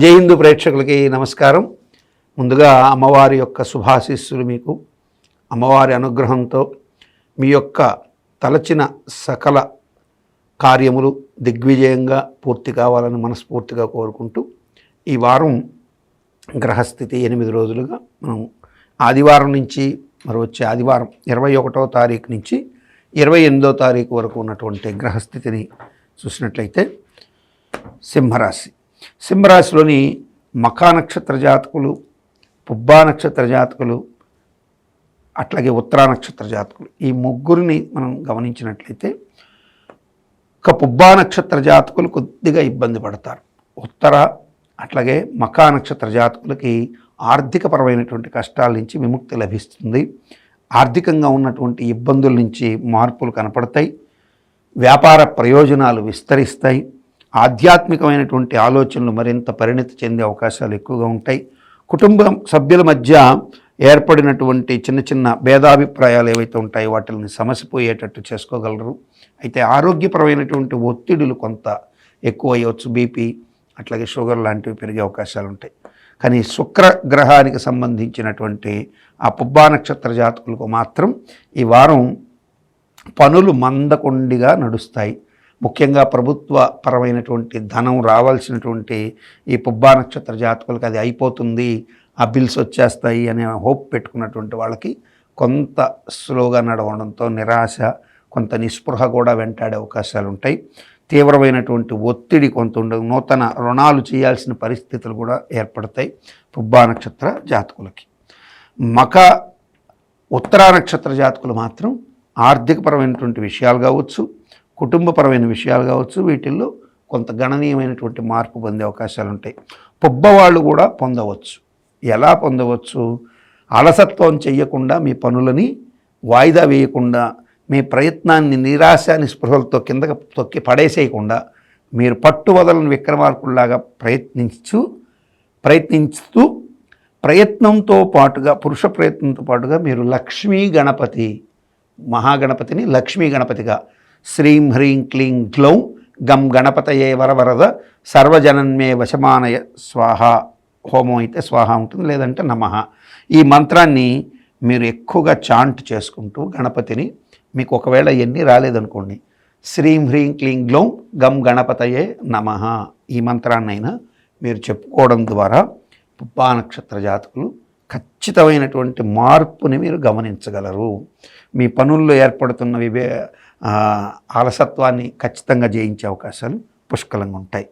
జై హిందూ ప్రేక్షకులకి నమస్కారం. ముందుగా అమ్మవారి యొక్క శుభాశీస్సులు మీకు, అమ్మవారి అనుగ్రహంతో మీ యొక్క తలచిన సకల కార్యములు దిగ్విజయంగా పూర్తి కావాలని మనస్ఫూర్తిగా కోరుకుంటూ, ఈ వారం గ్రహస్థితి 8 రోజులుగా మనం ఆదివారం నుంచి మరి వచ్చే ఆదివారం 21వ తారీఖు నుంచి 28వ తారీఖు వరకు ఉన్నటువంటి గ్రహస్థితిని చూసినట్లయితే సింహరాశిలోని మఖా నక్షత్ర జాతకులు, పుబ్బా నక్షత్ర జాతకులు, అట్లాగే ఉత్తరా నక్షత్ర జాతకులు, ఈ ముగ్గురిని మనం గమనించినట్లయితే ఒక పుబ్బా నక్షత్ర జాతకులు కొద్దిగా ఇబ్బంది పడతారు. ఉత్తర అట్లాగే మఖా నక్షత్ర జాతకులకి ఆర్థికపరమైనటువంటి కష్టాల నుంచి విముక్తి లభిస్తుంది. ఆర్థికంగా ఉన్నటువంటి ఇబ్బందుల నుంచి మార్పులు కనపడతాయి. వ్యాపార ప్రయోజనాలు విస్తరిస్తాయి. ఆధ్యాత్మికమైనటువంటి ఆలోచనలు మరింత పరిణతి చెందే అవకాశాలు ఎక్కువగా ఉంటాయి. కుటుంబ సభ్యుల మధ్య ఏర్పడినటువంటి చిన్న చిన్న భేదాభిప్రాయాలు ఏవైతే ఉంటాయో వాటిని సమసిపోయేటట్టు చేసుకోగలరు. అయితే ఆరోగ్యపరమైనటువంటి ఒత్తిడులు కొంత ఎక్కువ అయ్యవచ్చు. బీపీ అట్లాగే షుగర్ లాంటివి పెరిగే అవకాశాలు ఉంటాయి. కానీ శుక్రగ్రహానికి సంబంధించినటువంటి ఆ పుబ్బా నక్షత్ర జాతకులకు మాత్రం ఈ వారం పనులు మందకొండిగా నడుస్తాయి. ముఖ్యంగా ప్రభుత్వ పరమైనటువంటి ధనం రావాల్సినటువంటి ఈ పుబ్బా నక్షత్ర జాతకులకు అది అయిపోతుంది, ఆ బిల్స్ వచ్చేస్తాయి అనే హోప్ పెట్టుకున్నటువంటి వాళ్ళకి కొంత స్లోగా నడవడంతో నిరాశ, కొంత నిస్పృహ కూడా వెంటాడే అవకాశాలు ఉంటాయి. తీవ్రమైనటువంటి ఒత్తిడి కొంత ఉండదు. నూతన రుణాలు చేయాల్సిన పరిస్థితులు కూడా ఏర్పడతాయి పుబ్బా నక్షత్ర జాతకులకి. ఉత్తరా నక్షత్ర జాతకులు మాత్రం ఆర్థికపరమైనటువంటి విషయాలు కావచ్చు, కుటుంబపరమైన విషయాలు కావచ్చు, వీటిల్లో కొంత గణనీయమైనటువంటి మార్పు పొందే అవకాశాలు ఉంటాయి. పుబ్బ వాళ్ళు కూడా పొందవచ్చు. ఎలా పొందవచ్చు? అలసత్వం చెయ్యకుండా, మీ పనులని వాయిదా వేయకుండా, మీ ప్రయత్నాన్ని నిరాశ నిస్పృహలతో కిందకి తొక్కి పడేసేయకుండా, మీరు పట్టువదలని విక్రమార్కుల్లాగా ప్రయత్నిస్తూ ప్రయత్నంతో పాటుగా, పురుష ప్రయత్నంతో పాటుగా మీరు లక్ష్మీ గణపతి, మహాగణపతిని లక్ష్మీ గణపతిగా శ్రీం హ్రీం క్లీం గ్లౌం గం గణపతయే వరవరద సర్వజనన్మే వశమానయ స్వాహ. హోమం అయితే స్వాహ ఉంటుంది, లేదంటే నమః. ఈ మంత్రాన్ని మీరు ఎక్కువగా చాంట్ చేసుకుంటూ గణపతిని, మీకు ఒకవేళ ఎన్ని రాలేదనుకోండి, శ్రీం హ్రీం క్లీం గ్లౌం గం గణపతయే నమః ఈ మంత్రాన్నైనా మీరు చెప్పుకోవడం ద్వారా పుబ్బా నక్షత్ర జాతకులు ఖచ్చితమైనటువంటి మార్పుని మీరు గమనించగలరు. మీ పనుల్లో ఏర్పడుతున్న అలసత్వాన్ని ఖచ్చితంగా జయించే అవకాశాలు పుష్కలంగా ఉంటాయి.